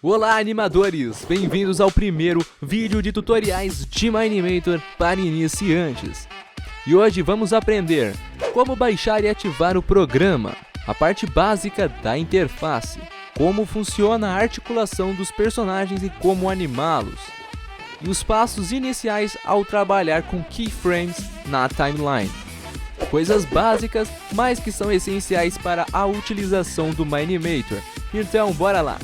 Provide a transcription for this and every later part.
Olá, animadores! Bem-vindos ao primeiro vídeo de tutoriais de Minimator para iniciantes. E hoje vamos aprender como baixar e ativar o programa, a parte básica da interface, como funciona a articulação dos personagens e como animá-los, e os passos iniciais ao trabalhar com keyframes na timeline. Coisas básicas, mas que são essenciais para a utilização do Minimator. Então, bora lá!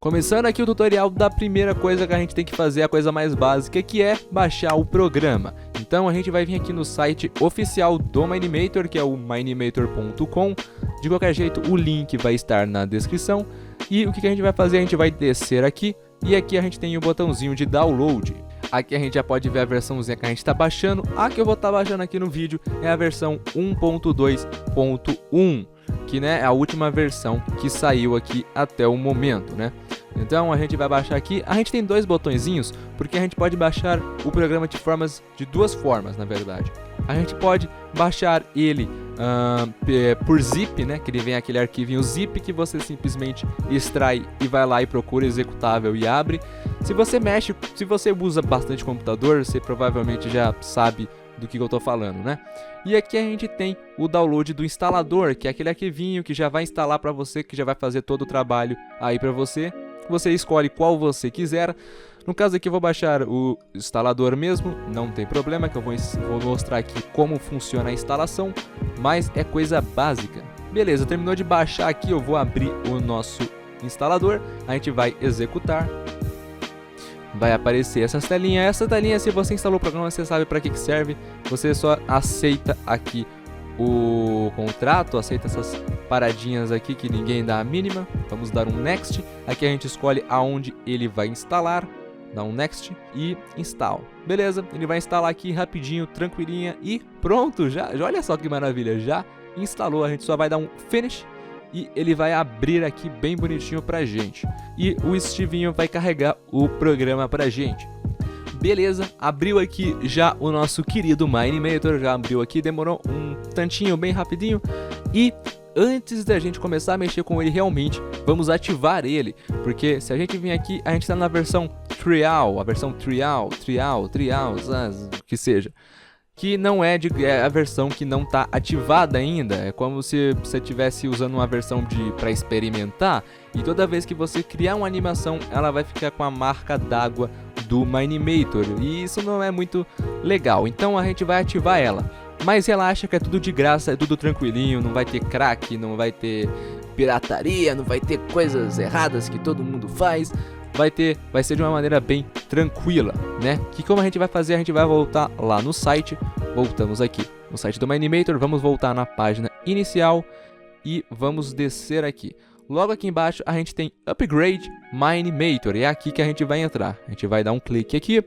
Começando aqui o tutorial da primeira coisa que a gente tem que fazer, a coisa mais básica, que é baixar o programa. Então a gente vai vir aqui no site oficial do Minimator, que é o minimator.com. De qualquer jeito, o link vai estar na descrição. E o que a gente vai fazer? A gente vai descer aqui e aqui a gente tem o botãozinho de download. Aqui a gente já pode ver a versãozinha que a gente está baixando. A que eu vou estar baixando aqui no vídeo é a versão 1.2.1, que é a última versão que saiu aqui até o momento, né? Então a gente vai baixar aqui. A gente tem dois botõezinhos porque a gente pode baixar o programa de duas formas, na verdade. A gente pode baixar ele por zip, né? Que ele vem aquele arquivinho zip que você simplesmente extrai e vai lá e procura executável e abre. Se você usa bastante computador, você provavelmente já sabe do que eu estou falando, né? E aqui a gente tem o download do instalador, que é aquele arquivinho que já vai instalar para você, que já vai fazer todo o trabalho aí para você. Você escolhe qual você quiser. No caso aqui eu vou baixar o instalador mesmo, não tem problema, que eu vou mostrar aqui como funciona a instalação, mas é coisa básica. Beleza, terminou de baixar aqui, eu vou abrir o nosso instalador, a gente vai executar. Vai aparecer essa telinha. Essa telinha, se você instalou o programa, você sabe para que serve. Você só aceita aqui o contrato, aceita essas paradinhas aqui que ninguém dá a mínima. Vamos dar um next. Aqui a gente escolhe aonde ele vai instalar. Dá um next e install. Beleza, ele vai instalar aqui rapidinho, tranquilinha e pronto. Já olha só que maravilha, já instalou. A gente só vai dar um finish e ele vai abrir aqui bem bonitinho pra gente. E o Stevinho vai carregar o programa pra gente. Beleza, abriu aqui já o nosso querido Minimator, já abriu aqui, demorou um tantinho bem rapidinho. E antes da gente começar a mexer com ele realmente, vamos ativar ele. Porque se a gente vir aqui, a gente está na versão trial, a versão trial, que seja. Que não é a versão que não está ativada ainda. É como se você estivesse usando uma versão para experimentar. E toda vez que você criar uma animação, ela vai ficar com a marca d'água do Minimator. E isso não é muito legal. Então a gente vai ativar ela. Mas relaxa que é tudo de graça, é tudo tranquilinho. Não vai ter crack, não vai ter pirataria, não vai ter coisas erradas que todo mundo faz. Vai ser de uma maneira bem tranquila, né? Que como a gente vai fazer? A gente vai voltar lá no site. Voltamos aqui no site do Minimator. Vamos voltar na página inicial e vamos descer aqui. Logo aqui embaixo a gente tem Upgrade Minimator. E é aqui que a gente vai entrar. A gente vai dar um clique aqui.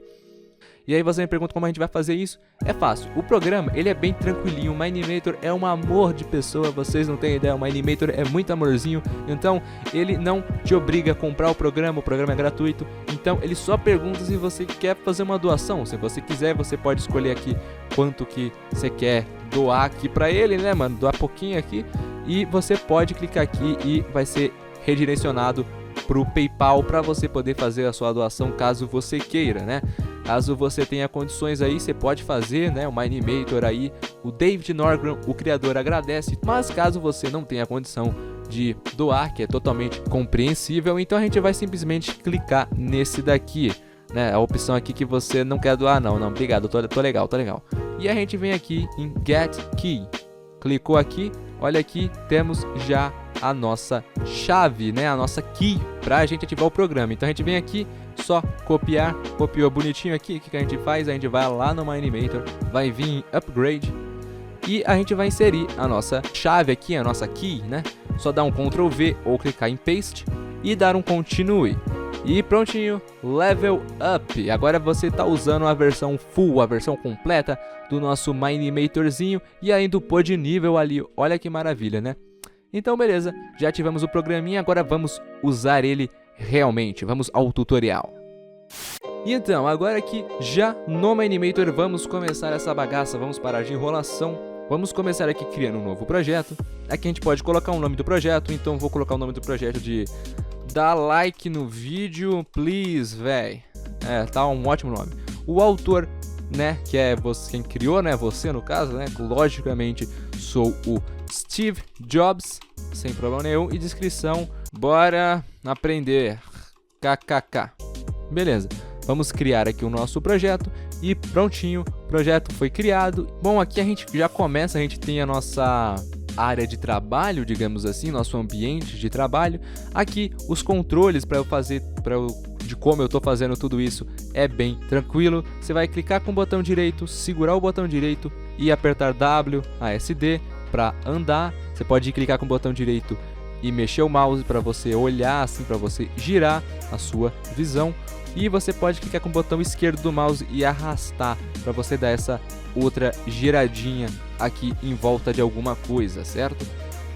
E aí você me pergunta como a gente vai fazer isso? É fácil, o programa ele é bem tranquilinho, o Minimator é um amor de pessoa, vocês não têm ideia, o Minimator é muito amorzinho, então ele não te obriga a comprar o programa é gratuito, então ele só pergunta se você quer fazer uma doação, se você quiser você pode escolher aqui quanto que você quer doar aqui pra ele, né mano, doar pouquinho aqui, e você pode clicar aqui e vai ser redirecionado pro PayPal para você poder fazer a sua doação caso você queira, né? Caso você tenha condições aí, você pode fazer, né? O Minimator aí, o David Norgren, o criador, agradece. Mas caso você não tenha condição de doar, que é totalmente compreensível, então a gente vai simplesmente clicar nesse daqui, né? A opção aqui que você não quer doar, não, obrigado, tô legal. E a gente vem aqui em Get Key. Clicou aqui, olha aqui, temos já a nossa chave, né? A nossa key para a gente ativar o programa. Então a gente vem aqui, só copiar, copiou bonitinho aqui. O que a gente faz? A gente vai lá no Minimator, vai vir em Upgrade e a gente vai inserir a nossa chave aqui, a nossa key, né? Só dar um Ctrl V ou clicar em Paste e dar um Continue. E prontinho, Level Up. Agora você está usando a versão full, a versão completa do nosso Minimatorzinho e ainda upou de nível ali. Olha que maravilha, né? Então beleza, já ativamos o programinha, agora vamos usar ele realmente. Vamos ao tutorial. E então, agora aqui já no Minimator vamos começar essa bagaça, vamos parar de enrolação. Vamos começar aqui criando um novo projeto. Aqui a gente pode colocar o nome do projeto, então vou colocar o nome do projeto de Dá like no vídeo, please, véi. Tá um ótimo nome. O autor, né, que é você quem criou, né, você no caso, né, logicamente sou o Steve Jobs, sem problema nenhum. E descrição, bora aprender, kkk. Beleza, vamos criar aqui o nosso projeto e prontinho, o projeto foi criado. Bom, aqui a gente já começa, a gente tem a nossa área de trabalho, digamos assim, nosso ambiente de trabalho. Aqui os controles para eu fazer, de como eu estou fazendo tudo isso é bem tranquilo. Você vai clicar com o botão direito, segurar o botão direito e apertar WASD para andar. Você pode clicar com o botão direito e mexer o mouse para você olhar, assim, para você girar a sua visão. E você pode clicar com o botão esquerdo do mouse e arrastar para você dar essa outra giradinha aqui em volta de alguma coisa, certo?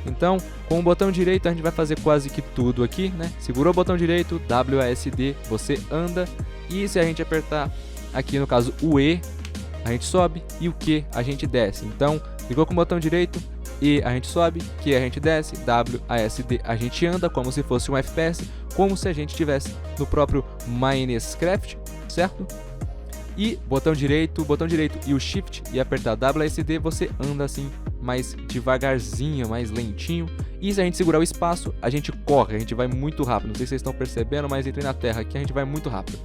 Então, com o botão direito a gente vai fazer quase que tudo aqui, né? Segurou o botão direito, WASD, você anda. E se a gente apertar aqui, no caso, o E, a gente sobe, e o Q a gente desce. Então, clicou com o botão direito, E a gente sobe, Q a gente desce, WASD a gente anda, como se fosse um FPS, como se a gente estivesse no próprio Minecraft, certo? E botão direito e o Shift e apertar WASD, você anda assim mais devagarzinho, mais lentinho. E se a gente segurar o espaço, a gente corre, a gente vai muito rápido. Não sei se vocês estão percebendo, mas entrei na terra aqui, a gente vai muito rápido.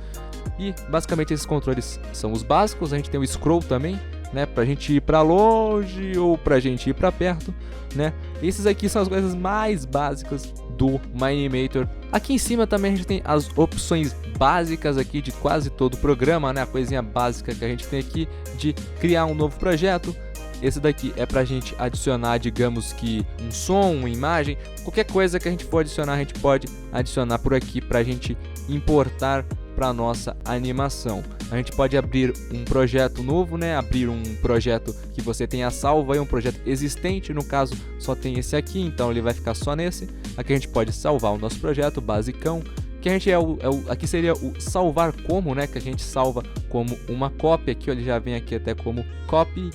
E basicamente esses controles são os básicos. A gente tem o scroll também, né, pra gente ir pra longe ou pra gente ir pra perto, né? Esses aqui são as coisas mais básicas do Minimator. Aqui em cima também a gente tem as opções básicas aqui de quase todo o programa, né? A coisinha básica que a gente tem aqui de criar um novo projeto. Esse daqui é pra gente adicionar, digamos que um som, uma imagem, qualquer coisa que a gente for adicionar, a gente pode adicionar por aqui pra gente importar para nossa animação. A gente pode abrir um projeto novo, né? Abrir um projeto que você tenha salvo aí, um projeto existente, no caso só tem esse aqui, então ele vai ficar só nesse. Aqui a gente pode salvar o nosso projeto basicão, que a gente aqui seria o salvar como, né? Que a gente salva como uma cópia, aqui ele já vem aqui até como copy.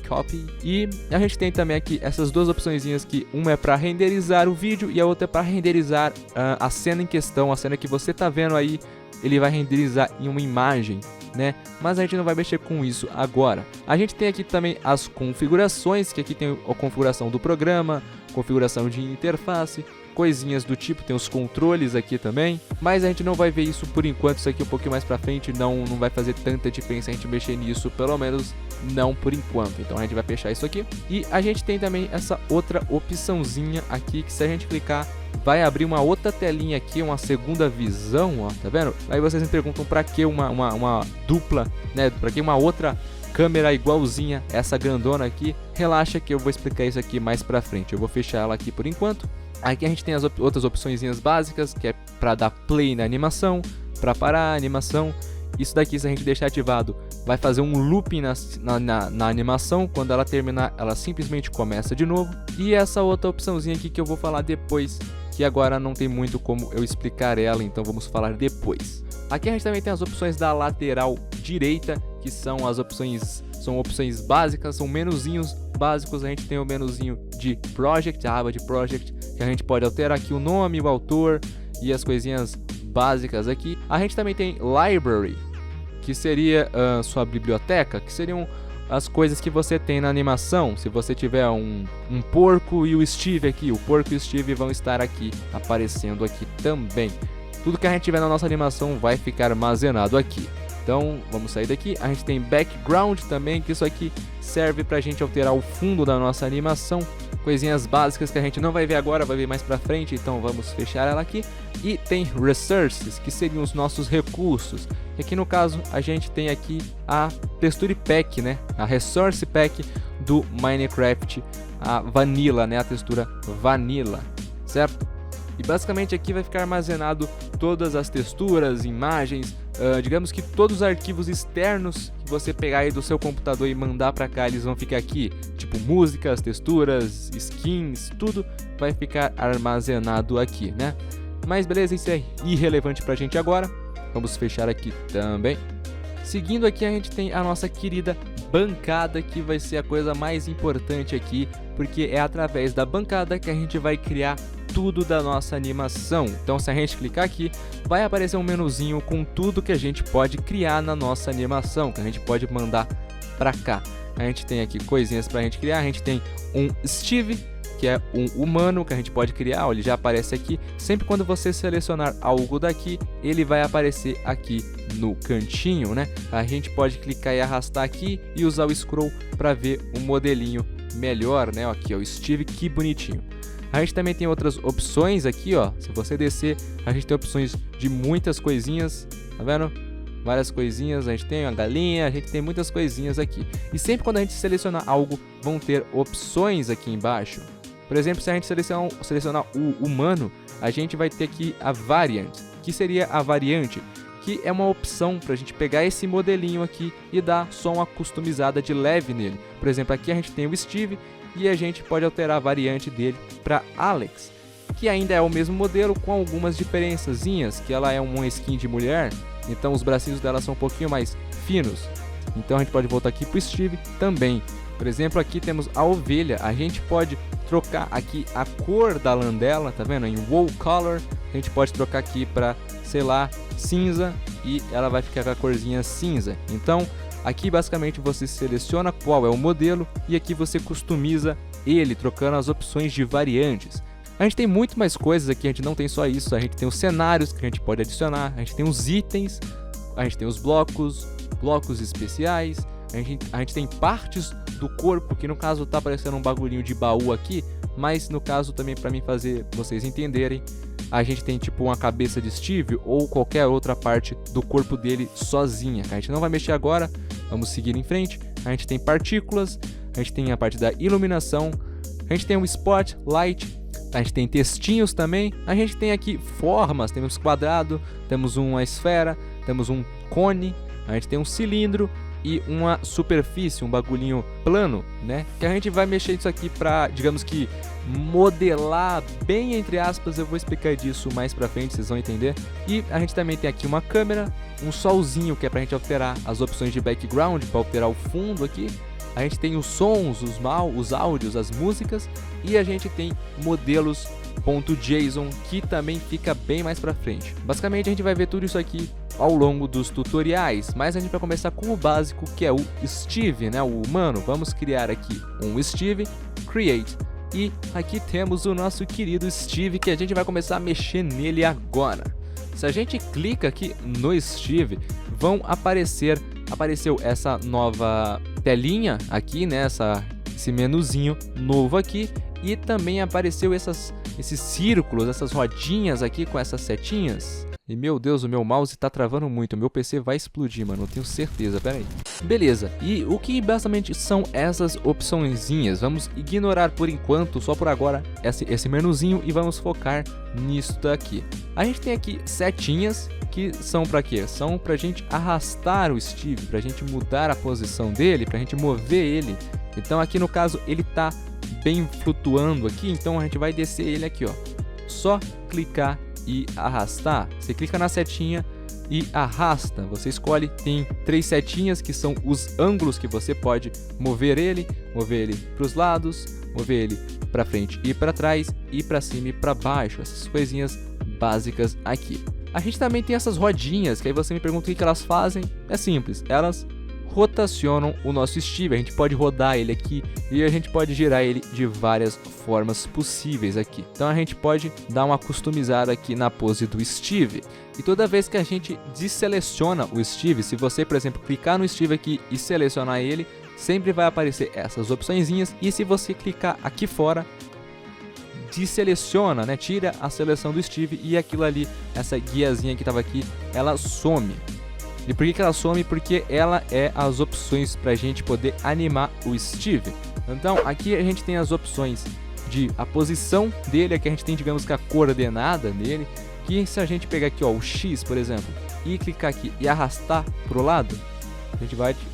E a gente tem também aqui essas duas opçõezinhas, que uma é para renderizar o vídeo e a outra é para renderizar a cena em questão, a cena que você tá vendo aí. Ele vai renderizar em uma imagem, né? Mas a gente não vai mexer com isso agora. A gente tem aqui também as configurações, que aqui tem a configuração do programa, configuração de interface, coisinhas do tipo, tem os controles aqui também, mas a gente não vai ver isso por enquanto. Isso aqui um pouquinho mais pra frente não vai fazer tanta diferença a gente mexer nisso, pelo menos não por enquanto. Então a gente vai fechar isso aqui. E a gente tem também essa outra opçãozinha aqui, que se a gente clicar, vai abrir uma outra telinha aqui, uma segunda visão, ó, tá vendo? Aí vocês me perguntam pra que uma dupla, né? Pra que uma outra câmera igualzinha essa grandona aqui? Relaxa que eu vou explicar isso aqui mais pra frente. Eu vou fechar ela aqui por enquanto. Aqui a gente tem as outras opçõezinhas básicas, que é pra dar play na animação, pra parar a animação. Isso daqui, se a gente deixar ativado, vai fazer um looping na animação. Quando ela terminar, ela simplesmente começa de novo. E essa outra opçãozinha aqui que eu vou falar depois, que agora não tem muito como eu explicar ela, então vamos falar depois. Aqui a gente também tem as opções da lateral direita, que são opções básicas, são menuzinhos básicos. A gente tem o menuzinho de Project, a aba de Project, que a gente pode alterar aqui o nome, o autor e as coisinhas básicas aqui. A gente também tem Library, que seria sua biblioteca, que seriam as coisas que você tem na animação. Se você tiver um porco e o Steve aqui, o porco e o Steve vão estar aqui, aparecendo aqui também. Tudo que a gente tiver na nossa animação vai ficar armazenado aqui. Então vamos sair daqui. A gente tem Background também, que isso aqui serve pra gente alterar o fundo da nossa animação. Coisinhas básicas que a gente não vai ver agora, vai ver mais pra frente, então vamos fechar ela aqui. E tem Resources, que seriam os nossos recursos. E aqui no caso a gente tem aqui a Texture Pack, né? A Resource Pack do Minecraft, a Vanilla, né? A textura Vanilla, certo? E basicamente aqui vai ficar armazenado todas as texturas, imagens, digamos que todos os arquivos externos que você pegar aí do seu computador e mandar pra cá, eles vão ficar aqui, tipo músicas, texturas, skins, tudo vai ficar armazenado aqui, né? Mas beleza, isso é irrelevante pra gente agora. Vamos fechar aqui também. Seguindo aqui, a gente tem a nossa querida bancada, que vai ser a coisa mais importante aqui, porque é através da bancada que a gente vai criar tudo da nossa animação. Então, se a gente clicar aqui, vai aparecer um menuzinho com tudo que a gente pode criar na nossa animação, que a gente pode mandar para cá. A gente tem aqui coisinhas pra gente criar, a gente tem um Steve, que é um humano que a gente pode criar, ó, ele já aparece aqui. Sempre quando você selecionar algo daqui, ele vai aparecer aqui no cantinho, né? A gente pode clicar e arrastar aqui e usar o scroll para ver um modelinho melhor, né? Aqui, ó, o Steve, que bonitinho. A gente também tem outras opções aqui, ó. Se você descer, a gente tem opções de muitas coisinhas, tá vendo? Várias coisinhas, a gente tem uma galinha, a gente tem muitas coisinhas aqui. E sempre quando a gente selecionar algo, vão ter opções aqui embaixo. Por exemplo, se a gente selecionar o humano, a gente vai ter aqui a variant, que seria a variante, que é uma opção para a gente pegar esse modelinho aqui e dar só uma customizada de leve nele. Por exemplo, aqui a gente tem o Steve e a gente pode alterar a variante dele para Alex, que ainda é o mesmo modelo com algumas diferençazinhas, que ela é uma skin de mulher, então os bracinhos dela são um pouquinho mais finos. Então a gente pode voltar aqui para o Steve também. Por exemplo, aqui temos a ovelha, a gente pode trocar aqui a cor da lã dela, tá vendo? Em Wool Color, a gente pode trocar aqui para, sei lá, cinza, e ela vai ficar com a corzinha cinza. Então, aqui basicamente você seleciona qual é o modelo e aqui você customiza ele, trocando as opções de variantes. A gente tem muito mais coisas aqui, a gente não tem só isso, a gente tem os cenários que a gente pode adicionar, a gente tem os itens, a gente tem os blocos especiais, a gente tem partes do corpo, que no caso tá parecendo um bagulhinho de baú aqui, mas no caso também para mim fazer vocês entenderem, a gente tem tipo uma cabeça de Steve ou qualquer outra parte do corpo dele sozinha. A gente não vai mexer agora, vamos seguir em frente. A gente tem partículas, a gente tem a parte da iluminação, a gente tem um spotlight, a gente tem textinhos também, a gente tem aqui formas, temos quadrado, temos uma esfera, temos um cone, a gente tem um cilindro e uma superfície, um bagulhinho plano, né? Que a gente vai mexer isso aqui pra, digamos que, modelar bem entre aspas, eu vou explicar disso mais pra frente, vocês vão entender. E a gente também tem aqui uma câmera, um solzinho que é pra gente alterar as opções de background, pra alterar o fundo aqui. A gente tem os sons, os áudios, as músicas, e a gente tem modelos .json, que também fica bem mais pra frente. Basicamente a gente vai ver tudo isso aqui ao longo dos tutoriais, mas a gente vai começar com o básico, que é o Steve, né, o humano. Vamos criar aqui um Steve, Create, e aqui temos o nosso querido Steve, que a gente vai começar a mexer nele agora. Se a gente clica aqui no Steve, apareceu essa nova telinha aqui, né, esse menuzinho novo aqui, e também apareceu esses círculos, essas rodinhas aqui com essas setinhas. E meu Deus, o meu mouse tá travando muito, o meu PC vai explodir, mano, eu tenho certeza, pera aí. Beleza, e o que basicamente são essas opçõezinhas? Vamos ignorar por enquanto, só por agora, esse menuzinho, e vamos focar nisso daqui. A gente tem aqui setinhas, que são pra quê? São pra gente arrastar o Steve, pra gente mudar a posição dele, pra gente mover ele. Então aqui no caso ele tá bem flutuando aqui, então a gente vai descer ele aqui, ó. Só clicar e arrastar. Você clica na setinha e arrasta. Você escolhe, tem 3 setinhas que são os ângulos que você pode mover ele para os lados, mover ele para frente e para trás, e para cima e para baixo. Essas coisinhas básicas aqui. A gente também tem essas rodinhas, que aí você me pergunta o que elas fazem. É simples, elas rotacionam o nosso Steve. A gente pode rodar ele aqui e a gente pode girar ele de várias formas possíveis aqui. Então a gente pode dar uma customizada aqui na pose do Steve. E toda vez que a gente deseleciona o Steve, se você, por exemplo, clicar no Steve aqui e selecionar ele, sempre vai aparecer essas opçõezinhas. E se você clicar aqui fora, deseleciona, né? Tira a seleção do Steve e aquilo ali, essa guiazinha que estava aqui, ela some. E por que ela some? Porque ela é as opções para a gente poder animar o Steve. Então aqui a gente tem as opções de a posição dele, aqui a gente tem, digamos que a coordenada nele, que se a gente pegar aqui, ó, o X, por exemplo, e clicar aqui e arrastar para o lado,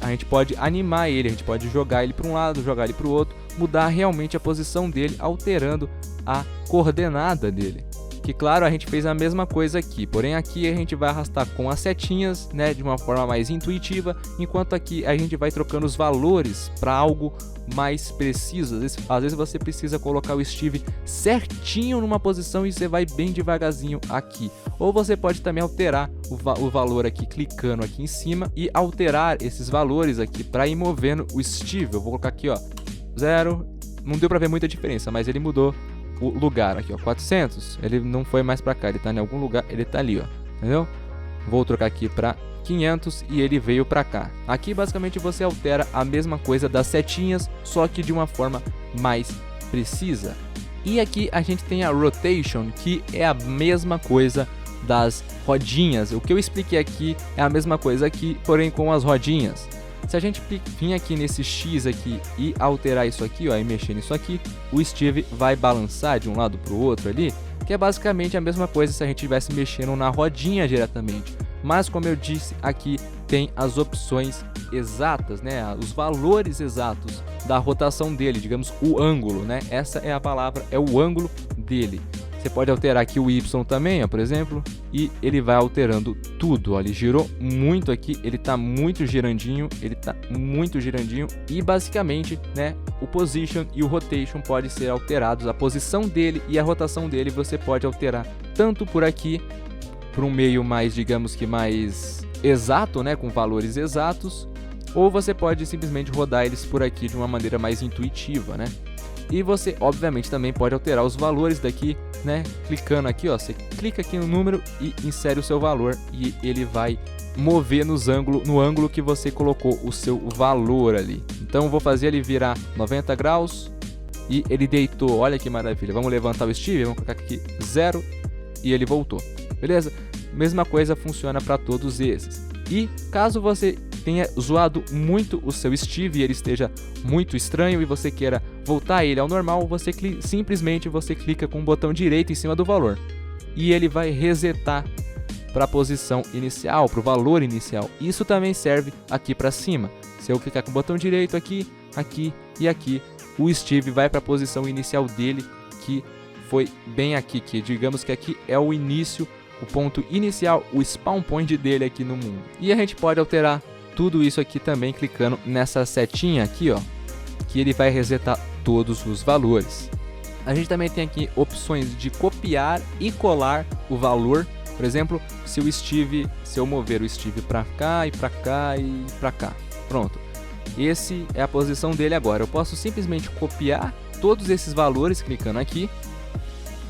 a gente pode animar ele, a gente pode jogar ele para um lado, jogar ele para o outro, mudar realmente a posição dele, alterando a coordenada dele. que, claro, a gente fez a mesma coisa aqui, porém aqui a gente vai arrastar com as setinhas, né, de uma forma mais intuitiva, enquanto aqui a gente vai trocando os valores para algo mais preciso. Às vezes você precisa colocar o Steve certinho numa posição e você vai bem devagarzinho aqui. Ou você pode também alterar o valor aqui, clicando aqui em cima e alterar esses valores aqui para ir movendo o Steve. Eu vou colocar aqui, ó, 0, não deu para ver muita diferença, mas ele mudou o lugar aqui, ó, 400, ele não foi mais para cá, ele tá em algum lugar, ele tá ali, ó, entendeu? Vou trocar aqui para 500 e ele veio para cá. Aqui basicamente você altera a mesma coisa das setinhas, só que de uma forma mais precisa. E aqui a gente tem a rotation, que é a mesma coisa das rodinhas. O que eu expliquei aqui é a mesma coisa aqui, porém com as rodinhas. Se a gente vir aqui nesse X aqui e alterar isso aqui, ó, e mexer nisso aqui, o Steve vai balançar de um lado para o outro ali, que é basicamente a mesma coisa se a gente estivesse mexendo na rodinha diretamente. Mas como eu disse, aqui tem as opções exatas, né, os valores exatos da rotação dele, digamos o ângulo, né? Essa é a palavra, é o ângulo dele. Você pode alterar aqui o Y também, ó, por exemplo, e ele vai alterando tudo, ó. Ele girou muito aqui, ele tá muito girandinho, e basicamente, né, o position e o rotation podem ser alterados, a posição dele e a rotação dele você pode alterar tanto por aqui, para um meio mais, digamos que mais exato, né, com valores exatos, ou você pode simplesmente rodar eles por aqui de uma maneira mais intuitiva, né? E você, obviamente, também pode alterar os valores daqui, né? Clicando aqui, ó, você clica aqui no número e insere o seu valor e ele vai mover no ângulo que você colocou o seu valor ali. Então, eu vou fazer ele virar 90 graus e ele deitou. Olha que maravilha. Vamos levantar o Steve, vamos colocar aqui 0 e ele voltou. Beleza? Mesma coisa funciona para todos esses. E caso você tenha zoado muito o seu Steve e ele esteja muito estranho e você queira voltar ele ao normal, simplesmente você clica com o botão direito em cima do valor e ele vai resetar para a posição inicial, para o valor inicial. Isso também serve aqui para cima. Se eu clicar com o botão direito aqui, aqui e aqui, o Steve vai para a posição inicial dele, que foi bem aqui, que digamos que aqui é o início, o ponto inicial, o spawn point dele aqui no mundo. E a gente pode alterar tudo isso aqui também clicando nessa setinha aqui, ó, que ele vai resetar todos os valores. A gente também tem aqui opções de copiar e colar o valor. Por exemplo, se eu mover o Steve para cá e para cá e para cá, pronto. Esse é a posição dele agora. Eu posso simplesmente copiar todos esses valores clicando aqui.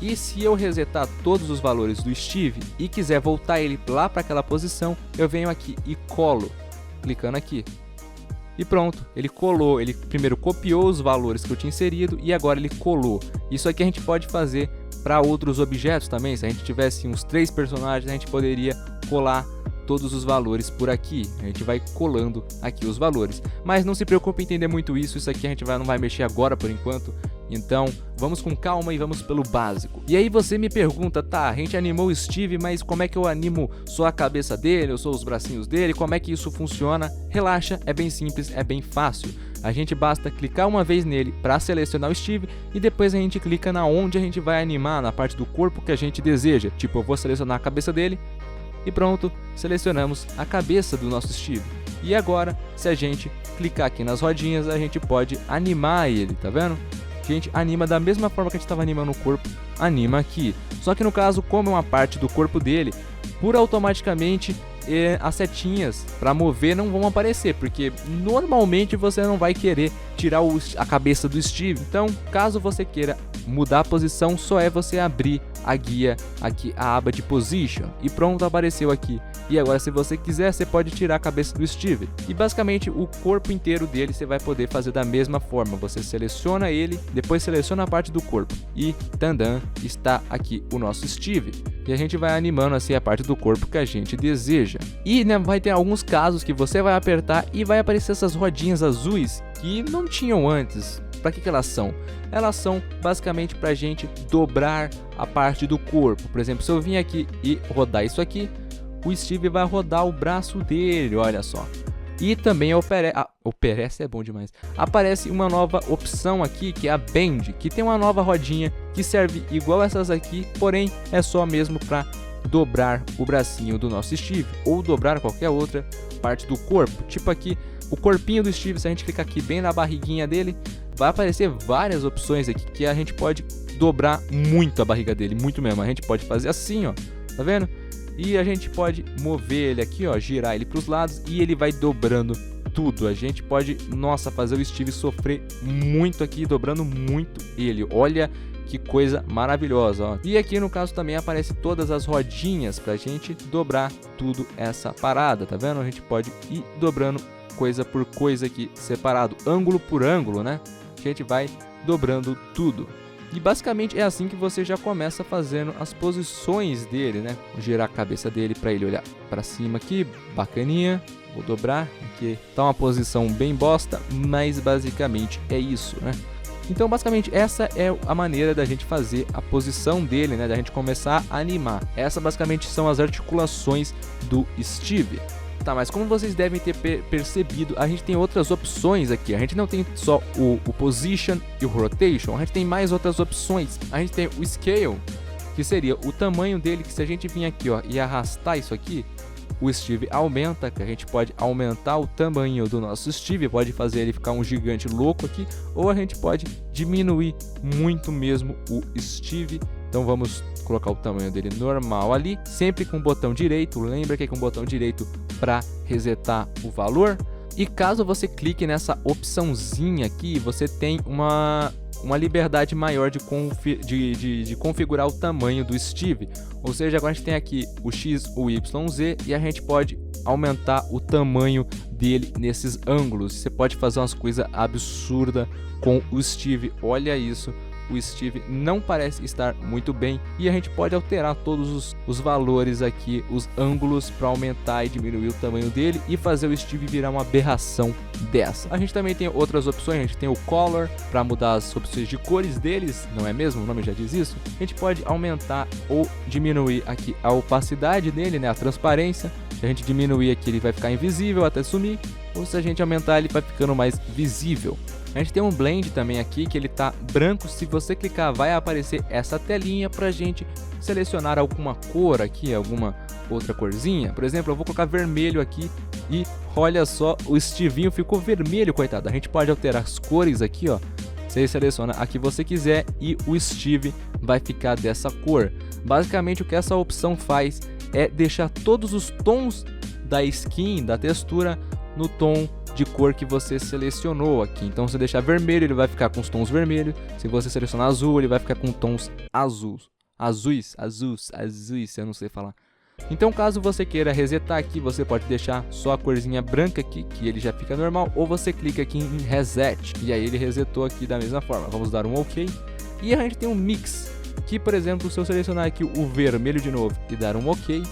E se eu resetar todos os valores do Steve e quiser voltar ele lá para aquela posição, eu venho aqui e colo, clicando aqui. E pronto, ele colou, ele primeiro copiou os valores que eu tinha inserido e agora ele colou. Isso aqui a gente pode fazer para outros objetos também. Se a gente tivesse uns 3 personagens, a gente poderia colar todos os valores por aqui. A gente vai colando aqui os valores. Mas não se preocupe em entender muito isso, isso aqui a gente não vai mexer agora por enquanto. Então, vamos com calma e vamos pelo básico. E aí você me pergunta, tá, a gente animou o Steve, mas como é que eu animo só a cabeça dele, ou só os bracinhos dele, como é que isso funciona? Relaxa, é bem simples, é bem fácil. A gente basta clicar uma vez nele para selecionar o Steve e depois a gente clica na onde a gente vai animar, na parte do corpo que a gente deseja. Tipo, eu vou selecionar a cabeça dele e pronto, selecionamos a cabeça do nosso Steve. E agora, se a gente clicar aqui nas rodinhas, a gente pode animar ele, tá vendo? A gente anima da mesma forma que a gente estava animando o corpo, anima aqui. Só que no caso, como é uma parte do corpo dele, por automaticamente as setinhas para mover não vão aparecer, porque normalmente você não vai querer tirar a cabeça do Steve. Então, caso você queira mudar a posição, só é você abrir a guia aqui, a aba de Position, e pronto, apareceu aqui. E agora, se você quiser, você pode tirar a cabeça do Steve. E basicamente o corpo inteiro dele você vai poder fazer da mesma forma. Você seleciona ele, depois seleciona a parte do corpo e tandã, está aqui o nosso Steve. E a gente vai animando assim a parte do corpo que a gente deseja. E né, vai ter alguns casos que você vai apertar e vai aparecer essas rodinhas azuis que não tinham antes. Para que elas são? Elas são basicamente para a gente dobrar a parte do corpo. Por exemplo, se eu vim aqui e rodar isso aqui, o Steve vai rodar o braço dele, olha só. E também Aparece é bom demais. Aparece uma nova opção aqui, que é a Bend, que tem uma nova rodinha que serve igual essas aqui, porém é só mesmo para dobrar o bracinho do nosso Steve, ou dobrar qualquer outra parte do corpo. Tipo aqui, o corpinho do Steve, se a gente clicar aqui bem na barriguinha dele, vai aparecer várias opções aqui, que a gente pode dobrar muito a barriga dele, muito mesmo. A gente pode fazer assim, ó, tá vendo? E a gente pode mover ele aqui, ó, girar ele para os lados e ele vai dobrando tudo. A gente pode, nossa, fazer o Steve sofrer muito aqui, dobrando muito ele. Olha que coisa maravilhosa, ó. E aqui no caso também aparece todas as rodinhas pra gente dobrar tudo essa parada, tá vendo? A gente pode ir dobrando coisa por coisa aqui separado, ângulo por ângulo, né? A gente vai dobrando tudo. E basicamente é assim que você já começa fazendo as posições dele, né? Vou girar a cabeça dele para ele olhar para cima aqui, bacaninha. Vou dobrar, aqui tá uma posição bem bosta, mas basicamente é isso, né? Então basicamente essa é a maneira da gente fazer a posição dele, né? Da gente começar a animar. Essa basicamente são as articulações do Steve. Tá, mas como vocês devem ter percebido, a gente tem outras opções aqui. A gente não tem só o Position e o Rotation, a gente tem mais outras opções. A gente tem o Scale, que seria o tamanho dele, que se a gente vir aqui, ó, e arrastar isso aqui, o Steve aumenta, que a gente pode aumentar o tamanho do nosso Steve, pode fazer ele ficar um gigante louco aqui, ou a gente pode diminuir muito mesmo o Steve. Então vamos colocar o tamanho dele normal ali, sempre com o botão direito. Lembra que é com o botão direito para resetar o valor. E caso você clique nessa opçãozinha aqui, você tem uma liberdade maior de configurar o tamanho do Steve. Ou seja, agora a gente tem aqui o X, o Y, Z, e a gente pode aumentar o tamanho dele nesses ângulos. Você pode fazer umas coisas absurdas com o Steve. Olha isso. O Steve não parece estar muito bem e a gente pode alterar todos os valores aqui, os ângulos, para aumentar e diminuir o tamanho dele e fazer o Steve virar uma aberração dessa. A gente também tem outras opções, a gente tem o Color para mudar as opções de cores deles, não é mesmo? O nome já diz isso. A gente pode aumentar ou diminuir aqui a opacidade dele, né, a transparência. Se a gente diminuir aqui, ele vai ficar invisível até sumir, ou se a gente aumentar, ele vai ficando mais visível. A gente tem um blend também aqui, que ele tá branco. Se você clicar, vai aparecer essa telinha pra gente selecionar alguma cor aqui, alguma outra corzinha. Por exemplo, eu vou colocar vermelho aqui e olha só, o Stevinho ficou vermelho, coitado. A gente pode alterar as cores aqui, ó. Você seleciona a que você quiser e o Steve vai ficar dessa cor. Basicamente, o que essa opção faz é deixar todos os tons da skin, da textura, no tom de cor que você selecionou aqui. Então, se deixar vermelho, ele vai ficar com os tons vermelhos. Se você selecionar azul, ele vai ficar com tons azuis, eu não sei falar. Então, caso você queira resetar aqui, você pode deixar só a corzinha branca aqui, que ele já fica normal, ou você clica aqui em Reset, e aí ele resetou aqui da mesma forma. Vamos dar um OK. E a gente tem um Mix, que, por exemplo, se eu selecionar aqui o vermelho de novo e dar um OK,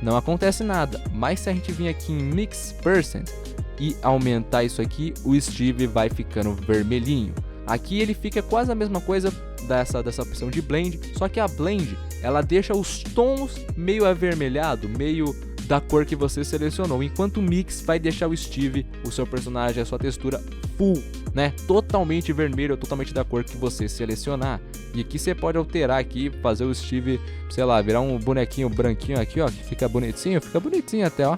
não acontece nada. Mas se a gente vir aqui em Mix Percent e aumentar isso aqui, o Steve vai ficando vermelhinho. Aqui ele fica quase a mesma coisa dessa opção de Blend, só que a Blend, ela deixa os tons meio avermelhado, meio da cor que você selecionou, enquanto o Mix vai deixar o Steve, o seu personagem, a sua textura full, né, totalmente vermelho, totalmente da cor que você selecionar. E aqui você pode alterar aqui, fazer o Steve, sei lá, virar um bonequinho branquinho aqui, ó, que fica bonitinho até, ó,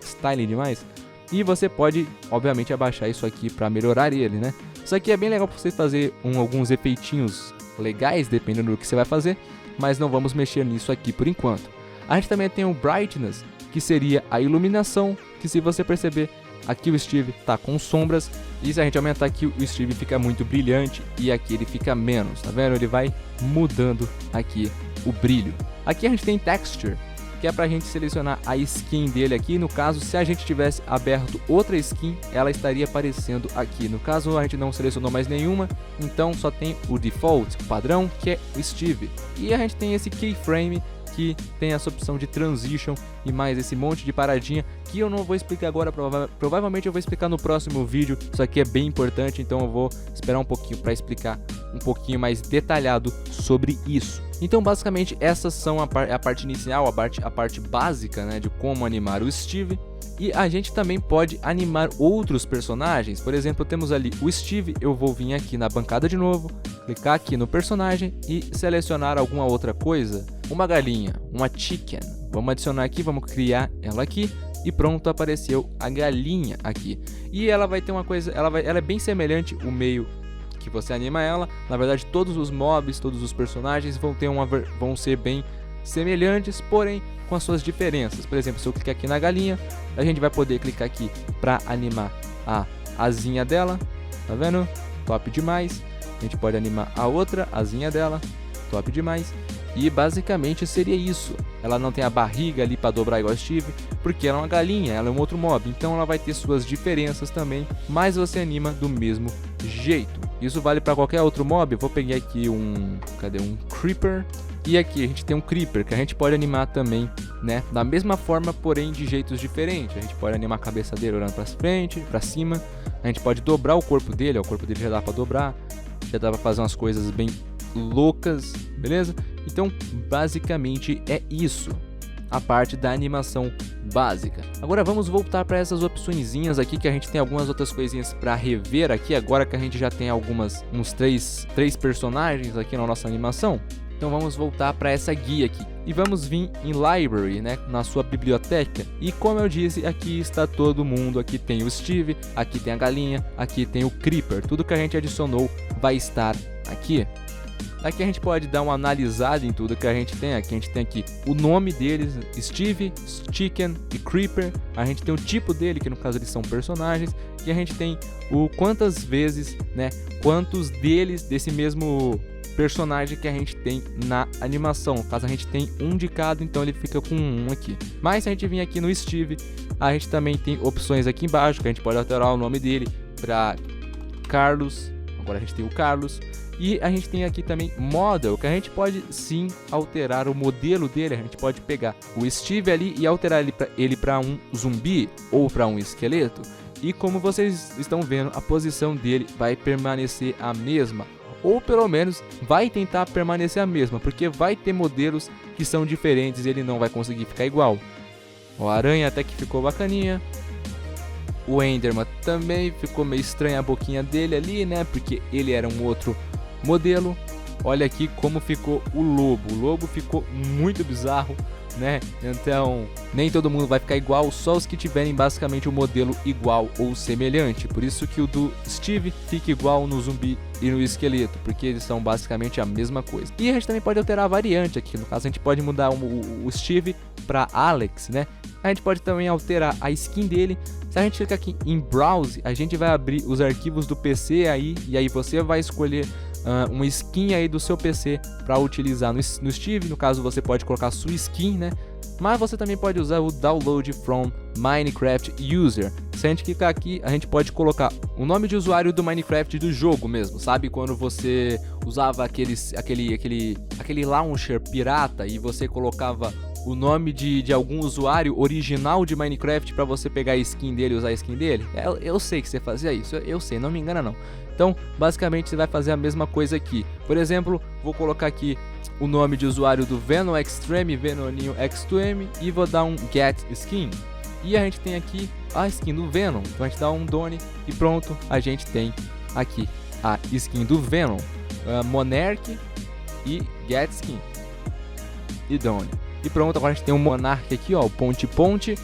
styling demais. E você pode, obviamente, abaixar isso aqui para melhorar ele, né? Isso aqui é bem legal para você fazer alguns efeitinhos legais, dependendo do que você vai fazer, mas não vamos mexer nisso aqui por enquanto. A gente também tem o Brightness, que seria a iluminação, que se você perceber, aqui o Steve tá com sombras, e se a gente aumentar aqui, o Steve fica muito brilhante, e aqui ele fica menos, tá vendo? Ele vai mudando aqui o brilho. Aqui a gente tem Texture, que é pra gente selecionar a skin dele aqui. No caso, se a gente tivesse aberto outra skin, ela estaria aparecendo aqui. No caso, a gente não selecionou mais nenhuma, então só tem o default, o padrão, que é o Steve. E a gente tem esse keyframe, que tem essa opção de transition e mais esse monte de paradinha que eu não vou explicar agora, provavelmente eu vou explicar no próximo vídeo. Isso aqui é bem importante, então eu vou esperar um pouquinho para explicar um pouquinho mais detalhado sobre isso. Então basicamente essas são a parte inicial, a parte básica, né, de como animar o Steve. E a gente também pode animar outros personagens. Por exemplo, temos ali o Steve. Eu vou vir aqui na bancada de novo, clicar aqui no personagem e selecionar alguma outra coisa. Uma galinha, uma chicken. Vamos adicionar aqui, vamos criar ela aqui. E pronto, apareceu a galinha aqui. E ela vai ter uma coisa, ela é bem semelhante o meio que você anima ela. Na verdade, todos os mobs, todos os personagens vão ser bem semelhantes, porém com as suas diferenças. Por exemplo, se eu clicar aqui na galinha, a gente vai poder clicar aqui para animar a asinha dela. Tá vendo? Top demais. A gente pode animar a outra asinha dela. Top demais. E basicamente seria isso. Ela não tem a barriga ali para dobrar igual a Steve, porque ela é uma galinha, ela é um outro mob. Então ela vai ter suas diferenças também, mas você anima do mesmo jeito. Isso vale para qualquer outro mob. Eu vou pegar aqui um Creeper. E aqui a gente tem um Creeper que a gente pode animar também, né? Da mesma forma, porém de jeitos diferentes. A gente pode animar a cabeça dele olhando para frente, para cima. A gente pode dobrar o corpo dele, ó, o corpo dele já dá para dobrar. Já dá para fazer umas coisas bem loucas, beleza? Então, basicamente é isso, a parte da animação básica. Agora vamos voltar para essas opçõezinhas aqui, que a gente tem algumas outras coisinhas para rever aqui, agora que a gente já tem uns três personagens aqui na nossa animação. Então vamos voltar para essa guia aqui e vamos vir em Library, né, na sua biblioteca. E como eu disse, aqui está todo mundo. Aqui tem o Steve, aqui tem a galinha, aqui tem o Creeper. Tudo que a gente adicionou vai estar aqui. Aqui a gente pode dar uma analisada em tudo que a gente tem. Aqui a gente tem aqui o nome deles, Steve, Chicken e Creeper. A gente tem o tipo dele, que no caso eles são personagens. E a gente tem o quantas vezes, né, quantos deles desse mesmo personagem que a gente tem na animação. No caso a gente tem um de cada, então ele fica com um aqui. Mas se a gente vir aqui no Steve, a gente também tem opções aqui embaixo, que a gente pode alterar o nome dele para Carlos. Agora a gente tem o Carlos. E a gente tem aqui também Model, que a gente pode sim alterar o modelo dele. A gente pode pegar o Steve ali e alterar ele para um zumbi ou para um esqueleto. E como vocês estão vendo, a posição dele vai permanecer a mesma. Ou pelo menos vai tentar permanecer a mesma, porque vai ter modelos que são diferentes e ele não vai conseguir ficar igual. O aranha até que ficou bacaninha. O Enderman também ficou meio estranha a boquinha dele ali, né? Porque ele era um outro modelo. Olha aqui como ficou o lobo. O lobo ficou muito bizarro, né? Então, nem todo mundo vai ficar igual, só os que tiverem basicamente o modelo igual ou semelhante. Por isso que o do Steve fica igual no zumbi e no esqueleto, porque eles são basicamente a mesma coisa. E a gente também pode alterar a variante aqui. No caso, a gente pode mudar o Steve para Alex, né? A gente pode também alterar a skin dele. Se a gente clicar aqui em Browse, a gente vai abrir os arquivos do PC aí, e aí você vai escolher uma skin aí do seu PC para utilizar no Steve. No caso, você pode colocar a sua skin, né? Mas você também pode usar o Download from Minecraft User. Se a gente clicar aqui, a gente pode colocar o nome de usuário do Minecraft do jogo mesmo. Sabe quando você usava aquele launcher pirata e você colocava o nome de algum usuário original de Minecraft para você pegar a skin dele e usar a skin dele? Eu sei que você fazia isso, eu sei, não me engana não. Então, basicamente, você vai fazer a mesma coisa aqui. Por exemplo, vou colocar aqui o nome de usuário do Venom Extreme, Venoninho X2M, e vou dar um Get Skin. E a gente tem aqui a skin do Venom. Então a gente dá um Done e pronto, a gente tem aqui a skin do Venom. Monarch e Get Skin. E Done. E pronto, agora a gente tem um Monarch aqui, ó, o Ponte.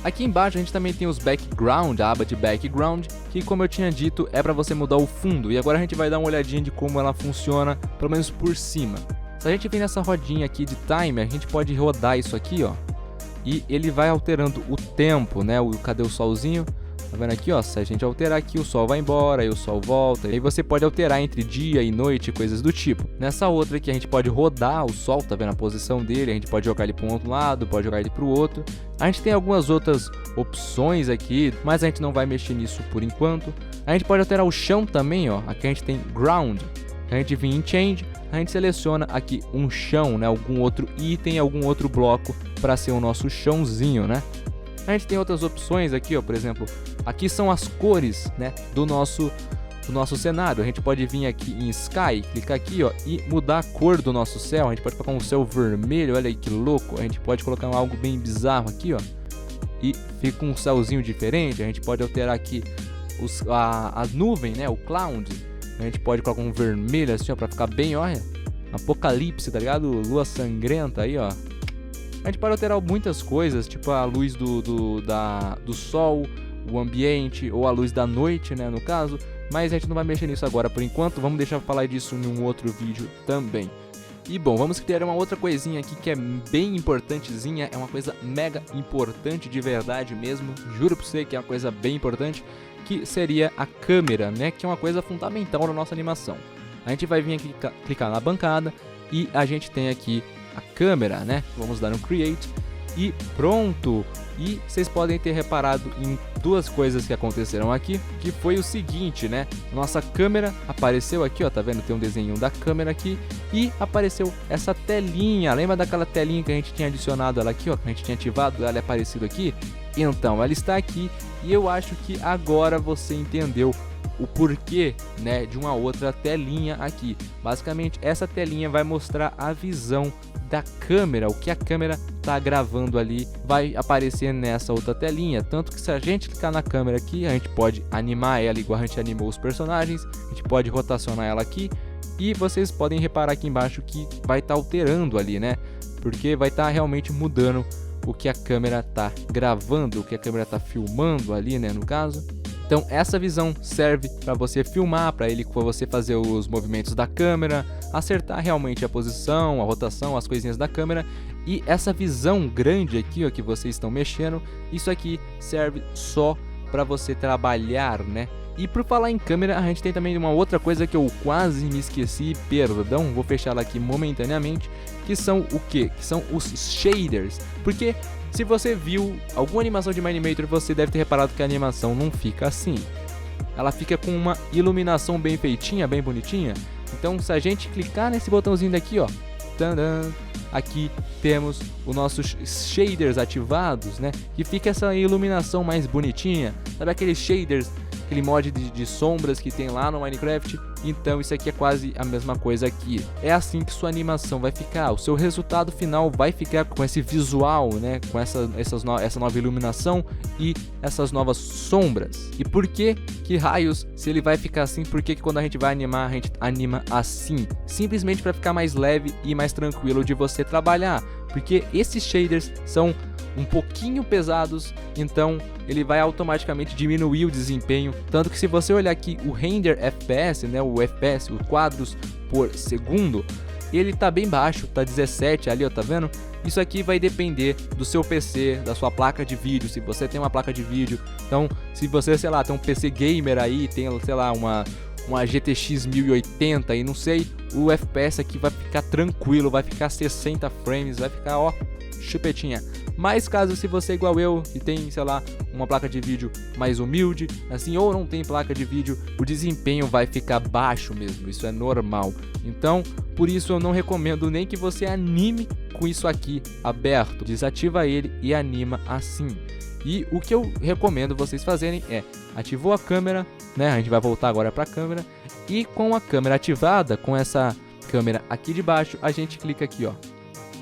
Aqui embaixo a gente também tem os Background, a aba de Background, que como eu tinha dito é para você mudar o fundo. E agora a gente vai dar uma olhadinha de como ela funciona, pelo menos por cima. Se a gente vir nessa rodinha aqui de timer, a gente pode rodar isso aqui, ó. E ele vai alterando o tempo, né? Cadê o solzinho? Tá vendo aqui, ó? Se a gente alterar aqui, o sol vai embora, aí o sol volta. E aí você pode alterar entre dia e noite, coisas do tipo. Nessa outra aqui a gente pode rodar o sol, tá vendo a posição dele? A gente pode jogar ele para um outro lado, pode jogar ele para o outro. A gente tem algumas outras opções aqui, mas a gente não vai mexer nisso por enquanto. A gente pode alterar o chão também, ó. Aqui a gente tem Ground. A gente vem em Change, a gente seleciona aqui um chão, né? Algum outro item, algum outro bloco para ser o nosso chãozinho, né? A gente tem outras opções aqui, ó, por exemplo, aqui são as cores, né, do nosso cenário. A gente pode vir aqui em Sky, clicar aqui, ó, e mudar a cor do nosso céu. A gente pode colocar um céu vermelho, olha aí que louco. A gente pode colocar algo bem bizarro aqui, ó, e fica com um céuzinho diferente. A gente pode alterar aqui a nuvem, né, o cloud. A gente pode colocar um vermelho assim, ó, pra ficar bem, olha, apocalipse, tá ligado? Lua sangrenta aí, ó. A gente pode alterar muitas coisas, tipo a luz do sol, o ambiente, ou a luz da noite, né, no caso. Mas a gente não vai mexer nisso agora por enquanto, vamos deixar falar disso em um outro vídeo também. E bom, vamos criar uma outra coisinha aqui que é bem importantezinha, é uma coisa mega importante de verdade mesmo, juro pra você que é uma coisa bem importante, que seria a câmera, né, que é uma coisa fundamental na nossa animação. A gente vai vir aqui clicar na bancada e a gente tem aqui a câmera, né, vamos dar um Create e pronto! E vocês podem ter reparado em duas coisas que aconteceram aqui, que foi o seguinte, né? Nossa câmera apareceu aqui, ó, tá vendo? Tem um desenho da câmera aqui e apareceu essa telinha. Lembra daquela telinha que a gente tinha adicionado ela aqui, ó, que a gente tinha ativado, ela é aparecido aqui? Então, ela está aqui e eu acho que agora você entendeu o porquê, né, de uma outra telinha aqui. Basicamente, essa telinha vai mostrar a visão da câmera, o que a câmera tá gravando ali vai aparecer nessa outra telinha, tanto que se a gente clicar na câmera aqui, a gente pode animar ela igual a gente animou os personagens, a gente pode rotacionar ela aqui e vocês podem reparar aqui embaixo que vai estar alterando ali, né, porque vai estar realmente mudando o que a câmera tá gravando, o que a câmera tá filmando ali, né, no caso. Então essa visão serve para você filmar, para você fazer os movimentos da câmera, acertar realmente a posição, a rotação, as coisinhas da câmera. E essa visão grande aqui, ó, que vocês estão mexendo, isso aqui serve só para você trabalhar, né? E por falar em câmera, a gente tem também uma outra coisa que eu quase me esqueci, perdão, vou fechar ela aqui momentaneamente, que são o quê? Que são os shaders, porque se você viu alguma animação de Minimator, você deve ter reparado que a animação não fica assim. Ela fica com uma iluminação bem feitinha, bem bonitinha. Então se a gente clicar nesse botãozinho daqui, ó, tadã, aqui temos os nossos shaders ativados, né? Que fica essa iluminação mais bonitinha. Sabe aqueles shaders, aquele mod de sombras que tem lá no Minecraft? Então isso aqui é quase a mesma coisa aqui. É assim que sua animação vai ficar. O seu resultado final vai ficar com esse visual, né? Com essa nova iluminação e essas novas sombras. E por que raios, se ele vai ficar assim, por que quando a gente vai animar, a gente anima assim? Simplesmente para ficar mais leve e mais tranquilo de você trabalhar. Porque esses shaders são um pouquinho pesados, então ele vai automaticamente diminuir o desempenho, tanto que se você olhar aqui o render FPS, né, o FPS, os quadros por segundo, ele tá bem baixo, tá 17 ali, ó, tá vendo? Isso aqui vai depender do seu PC, da sua placa de vídeo, se você tem uma placa de vídeo. Então, se você, sei lá, tem um PC gamer aí, tem, sei lá, uma GTX 1080 e não sei, o FPS aqui vai ficar tranquilo, vai ficar 60 frames, vai ficar, ó, chupetinha. Mas caso se você é igual eu, que tem, sei lá, uma placa de vídeo mais humilde, assim, ou não tem placa de vídeo, o desempenho vai ficar baixo mesmo, isso é normal. Então, por isso eu não recomendo nem que você anime com isso aqui aberto. Desativa ele e anima assim. E o que eu recomendo vocês fazerem é, ativou a câmera, né, a gente vai voltar agora para a câmera, e com a câmera ativada, com essa câmera aqui de baixo, a gente clica aqui, ó.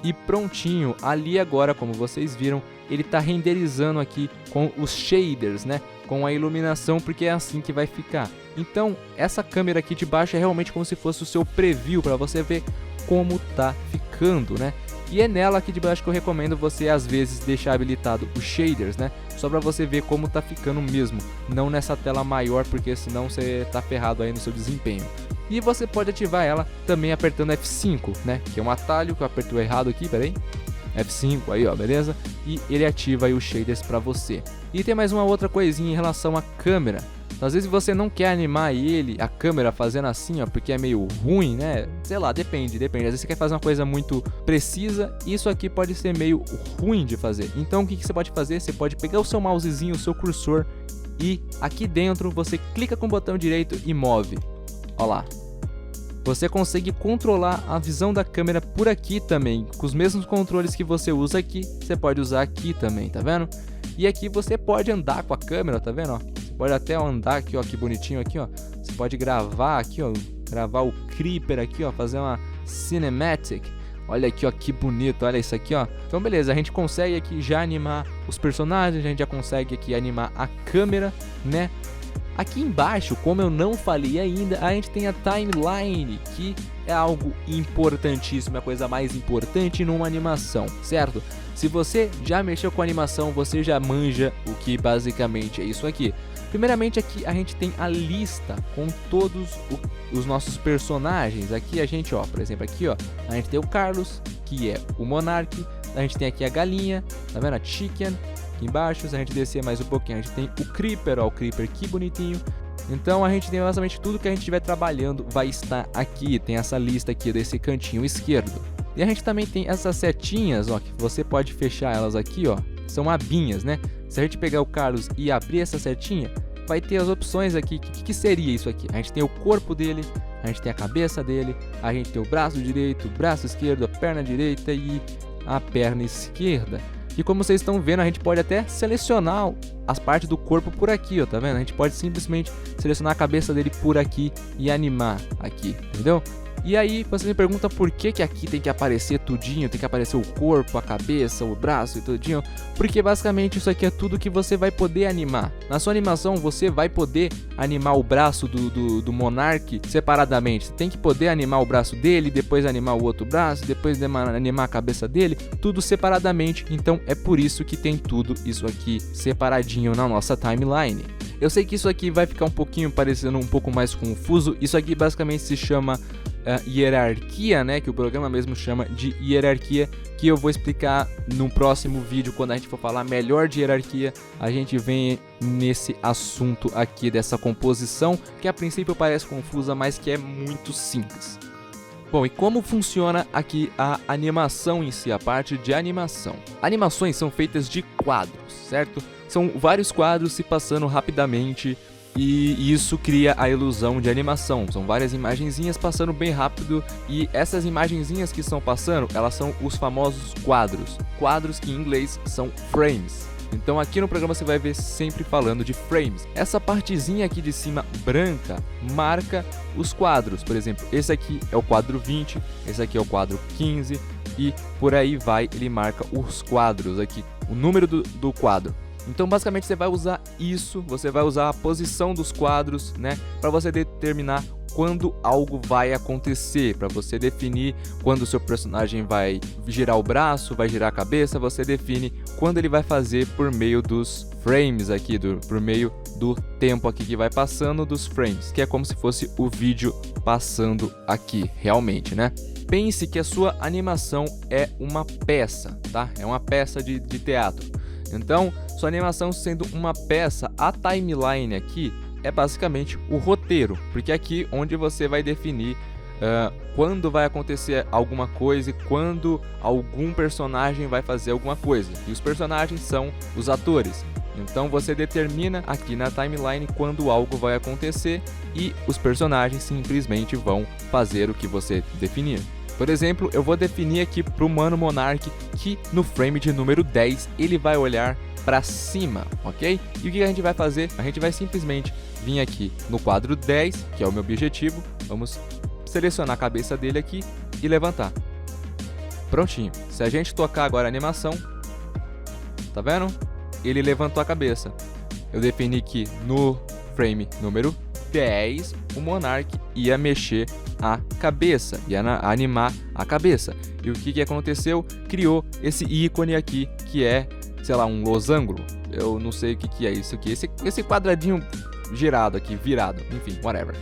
E prontinho, ali agora, como vocês viram, ele está renderizando aqui com os shaders, né? Com a iluminação, porque é assim que vai ficar. Então, essa câmera aqui de baixo é realmente como se fosse o seu preview, para você ver como tá ficando, né? E é nela aqui de baixo que eu recomendo você, às vezes, deixar habilitado os shaders, né? Só para você ver como tá ficando mesmo, não nessa tela maior, porque senão você tá ferrado aí no seu desempenho. E você pode ativar ela também apertando F5, né? Que é um atalho que eu apertei errado aqui, peraí. F5 aí, ó, beleza? E ele ativa aí os shaders pra você. E tem mais uma outra coisinha em relação à câmera. Às vezes você não quer animar a câmera fazendo assim, ó, porque é meio ruim, né? Sei lá, depende. Às vezes você quer fazer uma coisa muito precisa, isso aqui pode ser meio ruim de fazer. Então o que você pode fazer? Você pode pegar o seu mousezinho, o seu cursor, e aqui dentro você clica com o botão direito e move. Ó lá. Você consegue controlar a visão da câmera por aqui também. Com os mesmos controles que você usa aqui, você pode usar aqui também, tá vendo? E aqui você pode andar com a câmera, tá vendo? Ó? Você pode até andar aqui, ó, que bonitinho aqui, ó. Você pode gravar aqui, ó, gravar o Creeper aqui, ó, fazer uma cinematic. Olha aqui, ó, que bonito, olha isso aqui, ó. Então beleza, a gente consegue aqui já animar os personagens, a gente já consegue aqui animar a câmera, né? Aqui embaixo, como eu não falei ainda, a gente tem a timeline, que é algo importantíssimo, é a coisa mais importante numa animação, certo? Se você já mexeu com animação, você já manja o que basicamente é isso aqui. Primeiramente aqui a gente tem a lista com todos os nossos personagens. Aqui a gente, ó, por exemplo, aqui ó, a gente tem o Carlos, que é o Monark. A gente tem aqui a galinha, tá vendo? A Chicken. Aqui embaixo, se a gente descer mais um pouquinho, a gente tem o Creeper, ó, o Creeper que bonitinho. Então a gente tem basicamente tudo que a gente estiver trabalhando vai estar aqui. Tem essa lista aqui desse cantinho esquerdo. E a gente também tem essas setinhas, ó, que você pode fechar elas aqui, ó. São abinhas, né? Se a gente pegar o Carlos e abrir essa setinha, vai ter as opções aqui. O que seria isso aqui? A gente tem o corpo dele, a gente tem a cabeça dele, a gente tem o braço direito, o braço esquerdo, a perna direita e a perna esquerda. E como vocês estão vendo, a gente pode até selecionar as partes do corpo por aqui, ó, tá vendo? A gente pode simplesmente selecionar a cabeça dele por aqui e animar aqui, entendeu? E aí você me pergunta por que aqui tem que aparecer tudinho, tem que aparecer o corpo, a cabeça, o braço e tudinho. Porque basicamente isso aqui é tudo que você vai poder animar. Na sua animação você vai poder animar o braço do Monark separadamente. Você tem que poder animar o braço dele, depois animar o outro braço, depois animar a cabeça dele, tudo separadamente. Então é por isso que tem tudo isso aqui separadinho na nossa timeline. Eu sei que isso aqui vai ficar um pouquinho parecendo um pouco mais confuso. Isso aqui basicamente se chama hierarquia, né, que o programa mesmo chama de hierarquia, que eu vou explicar no próximo vídeo. Quando a gente for falar melhor de hierarquia, a gente vem nesse assunto aqui dessa composição, que a princípio parece confusa, mas que é muito simples. Bom, e como funciona aqui a animação em si, a parte de animação? Animações são feitas de quadros, certo? São vários quadros se passando rapidamente, e isso cria a ilusão de animação. São várias imagenzinhas passando bem rápido, e essas imagenzinhas que estão passando, elas são os famosos quadros. Quadros que em inglês são frames. Então aqui no programa você vai ver sempre falando de frames. Essa partezinha aqui de cima branca marca os quadros. Por exemplo, esse aqui é o quadro 20, esse aqui é o quadro 15 e por aí vai, ele marca os quadros aqui, o número do quadro. Então basicamente você vai usar isso, você vai usar a posição dos quadros, né, para você determinar quando algo vai acontecer, para você definir quando o seu personagem vai girar o braço, vai girar a cabeça, você define quando ele vai fazer por meio dos frames aqui, por meio do tempo aqui que vai passando dos frames, que é como se fosse o vídeo passando aqui, realmente, né? Pense que a sua animação é uma peça, tá? É uma peça de teatro. Então, sua animação sendo uma peça, a timeline aqui é basicamente o roteiro, porque é aqui onde você vai definir quando vai acontecer alguma coisa e quando algum personagem vai fazer alguma coisa. E os personagens são os atores. Então você determina aqui na timeline quando algo vai acontecer e os personagens simplesmente vão fazer o que você definir. Por exemplo, eu vou definir aqui para o Mano Monark que no frame de número 10 ele vai olhar para cima, ok? E o que a gente vai fazer? A gente vai simplesmente vir aqui no quadro 10, que é o meu objetivo. Vamos selecionar a cabeça dele aqui e levantar. Prontinho. Se a gente tocar agora a animação, tá vendo? Ele levantou a cabeça. Eu defini que no frame número 10, o Monark ia mexer a cabeça, ia animar a cabeça. E o que aconteceu? Criou esse ícone aqui, que é, sei lá, um losango. Eu não sei o que é isso aqui. Esse quadradinho girado aqui, virado, enfim, whatever.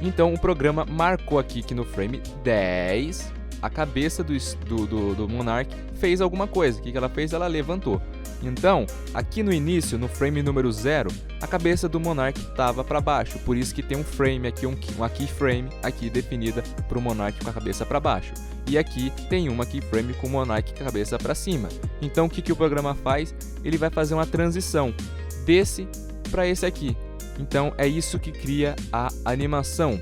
Então o programa marcou aqui que no frame 10, a cabeça do Monark fez alguma coisa. O que ela fez? Ela levantou. Então, aqui no início, no frame número 0, a cabeça do Monark estava para baixo. Por isso que tem um frame aqui, uma keyframe aqui definida para o Monark com a cabeça para baixo. E aqui tem uma keyframe com o Monark com a cabeça para cima. Então, o que o programa faz? Ele vai fazer uma transição desse para esse aqui. Então, é isso que cria a animação.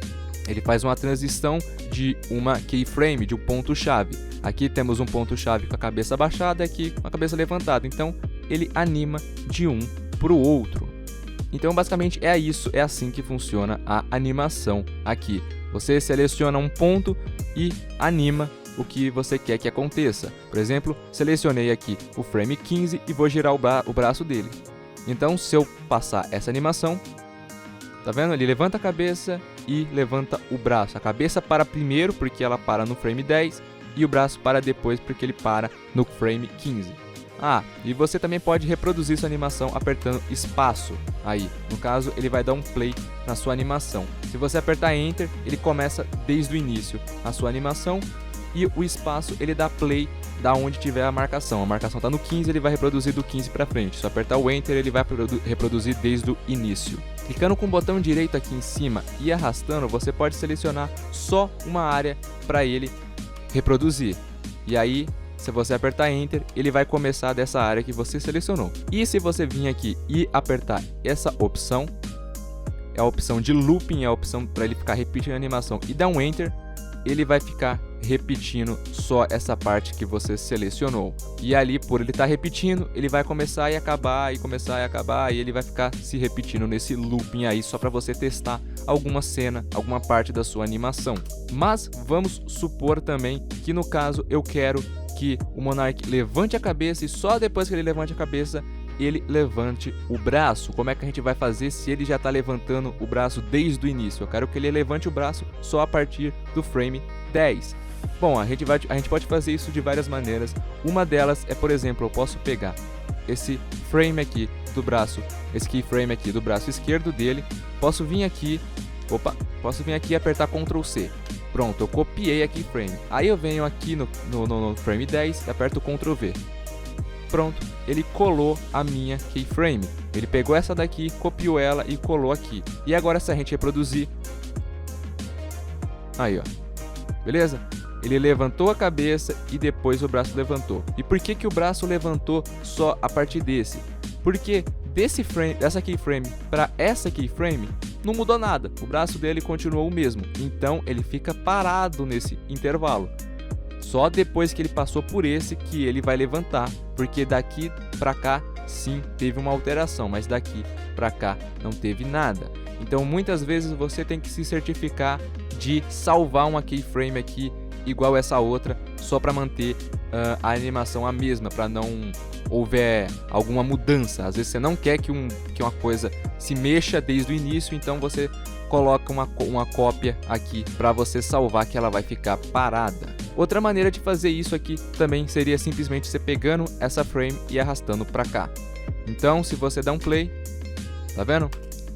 Ele faz uma transição de uma keyframe, de um ponto-chave. Aqui temos um ponto-chave com a cabeça abaixada e aqui com a cabeça levantada. Então, ele anima de um para o outro. Então, basicamente, é isso, é assim que funciona a animação aqui. Você seleciona um ponto e anima o que você quer que aconteça. Por exemplo, selecionei aqui o frame 15 e vou girar o braço dele. Então, se eu passar essa animação, tá vendo? Ele levanta a cabeça e levanta o braço. A cabeça para primeiro, porque ela para no frame 10, e o braço para depois, porque ele para no frame 15. E você também pode reproduzir sua animação apertando espaço aí. No caso, ele vai dar um play na sua animação. Se você apertar Enter, ele começa desde o início a sua animação, e o espaço ele dá play da onde tiver a marcação. A marcação está no 15, ele vai reproduzir do 15 para frente. Se apertar o Enter, ele vai reproduzir desde o início. Clicando com o botão direito aqui em cima e arrastando, você pode selecionar só uma área para ele reproduzir. E aí, se você apertar Enter, ele vai começar dessa área que você selecionou. E se você vir aqui e apertar essa opção, é a opção de looping, é a opção para ele ficar repetindo a animação, e dar um Enter, ele vai ficar repetindo só essa parte que você selecionou. E ali, por ele estar repetindo, ele vai começar e acabar, e começar e acabar, e ele vai ficar se repetindo nesse looping aí, só para você testar alguma cena, alguma parte da sua animação. Mas vamos supor também que no caso eu quero que o Monark levante a cabeça, e só depois que ele levante a cabeça, ele levante o braço. Como é que a gente vai fazer se ele já está levantando o braço desde o início? Eu quero que ele levante o braço só a partir do frame 10. Bom, a gente pode fazer isso de várias maneiras. Uma delas é, por exemplo, eu posso pegar esse frame aqui do braço, esse keyframe aqui do braço esquerdo dele, posso vir aqui e apertar Ctrl C. Pronto, eu copiei a keyframe. Aí eu venho aqui no frame 10 e aperto Ctrl V. Pronto, ele colou a minha keyframe. Ele pegou essa daqui, copiou ela e colou aqui. E agora, se a gente reproduzir, aí ó, beleza? Ele levantou a cabeça e depois o braço levantou. E por que o braço levantou só a partir desse? Porque dessa keyframe para essa keyframe não mudou nada. O braço dele continuou o mesmo. Então ele fica parado nesse intervalo. Só depois que ele passou por esse que ele vai levantar, porque daqui para cá sim teve uma alteração, mas daqui para cá não teve nada. Então muitas vezes você tem que se certificar de salvar uma keyframe aqui igual essa outra, só para manter a animação a mesma, para não houver alguma mudança. Às vezes você não quer que uma coisa se mexa desde o início, então você coloca uma cópia aqui para você salvar que ela vai ficar parada. Outra maneira de fazer isso aqui também seria simplesmente você pegando essa frame e arrastando para cá. Então, se você dá um play, tá vendo?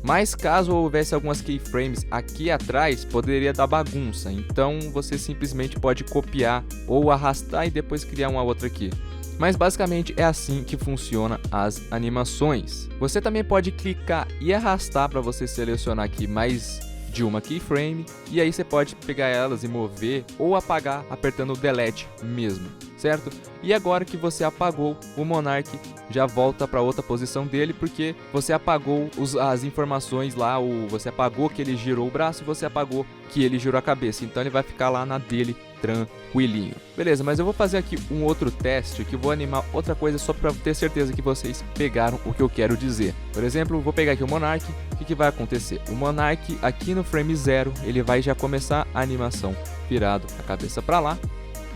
Mas caso houvesse algumas keyframes aqui atrás, poderia dar bagunça. Então, você simplesmente pode copiar ou arrastar e depois criar uma outra aqui. Mas basicamente é assim que funciona as animações. Você também pode clicar e arrastar para você selecionar aqui mais de uma keyframe, e aí você pode pegar elas e mover ou apagar apertando o delete mesmo, certo? E agora que você apagou, o Monark já volta para outra posição dele, porque você apagou as informações lá, você apagou que ele girou o braço e você apagou que ele girou a cabeça, então ele vai ficar lá na dele tranquilinho. Beleza, mas eu vou fazer aqui um outro teste, que eu vou animar outra coisa só para ter certeza que vocês pegaram o que eu quero dizer. Por exemplo, vou pegar aqui o Monark. O que vai acontecer? O Monark aqui no frame 0, ele vai já começar a animação virado a cabeça para lá,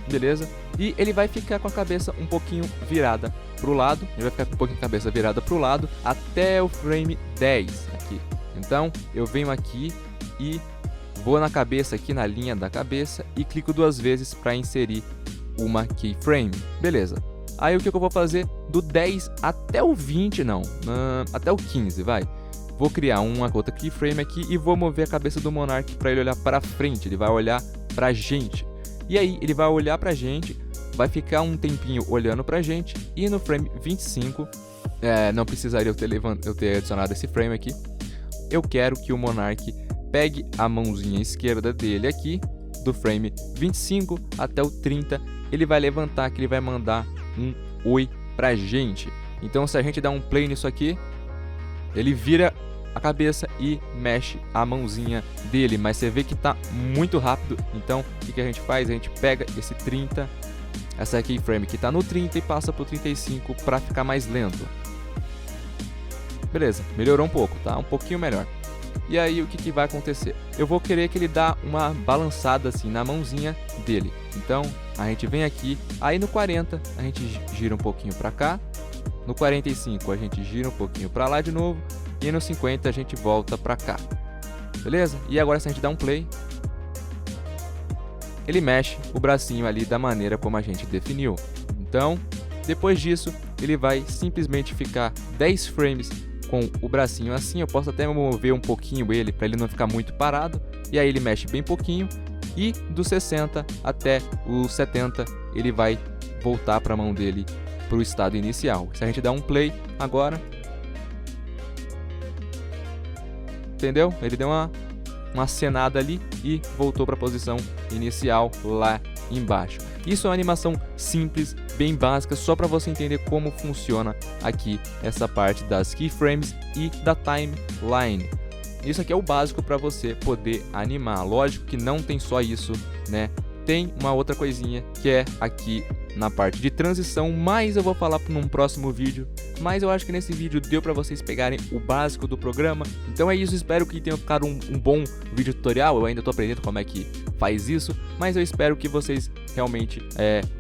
beleza? E ele vai ficar com a cabeça um pouquinho virada pro lado, ele vai ficar com um pouquinho a cabeça virada pro lado até o frame 10 aqui. Então, eu venho aqui e vou na cabeça aqui, na linha da cabeça, e clico 2 vezes para inserir uma keyframe. Beleza. Aí o que eu vou fazer? Do 10 até o 20, não, até o 15, vai. Vou criar uma outra keyframe aqui e vou mover a cabeça do Monark para ele olhar para frente, ele vai olhar pra gente. E aí ele vai olhar pra gente, vai ficar um tempinho olhando pra gente, e no frame 25, não precisaria eu ter adicionado esse frame aqui, eu quero que o Monark pegue a mãozinha esquerda dele aqui, do frame 25 até o 30, ele vai levantar, que ele vai mandar um oi pra gente. Então se a gente dar um play nisso aqui, ele vira a cabeça e mexe a mãozinha dele, mas você vê que tá muito rápido. Então o que a gente faz? A gente pega esse 30, essa keyframe que tá no 30, e passa pro 35 para ficar mais lento. Beleza, melhorou um pouco, tá? Um pouquinho melhor. E aí o que vai acontecer? Eu vou querer que ele dá uma balançada assim na mãozinha dele. Então a gente vem aqui, aí no 40 a gente gira um pouquinho para cá, no 45 a gente gira um pouquinho para lá de novo e no 50 a gente volta para cá. Beleza? E agora se a gente dá um play, ele mexe o bracinho ali da maneira como a gente definiu. Então, depois disso, ele vai simplesmente ficar 10 frames com o bracinho assim. Eu posso até mover um pouquinho ele para ele não ficar muito parado. E aí ele mexe bem pouquinho. E do 60 até o 70 ele vai voltar para a mão dele para o estado inicial. Se a gente dar um play agora, entendeu? Ele deu uma acenada ali e voltou para a posição inicial lá embaixo. Isso é uma animação simples, bem básica, só para você entender como funciona aqui essa parte das keyframes e da timeline. Isso aqui é o básico para você poder animar. Lógico que não tem só isso, né? Tem uma outra coisinha que é aqui na parte de transição, mas eu vou falar num próximo vídeo. Mas eu acho que nesse vídeo deu para vocês pegarem o básico do programa. Então é isso, espero que tenha ficado um bom vídeo tutorial. Eu ainda estou aprendendo como é que faz isso, mas eu espero que vocês realmente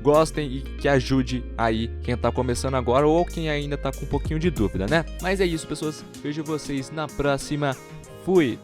gostem e que ajude aí quem está começando agora ou quem ainda está com um pouquinho de dúvida, né? Mas é isso, pessoas, vejo vocês na próxima. Fui!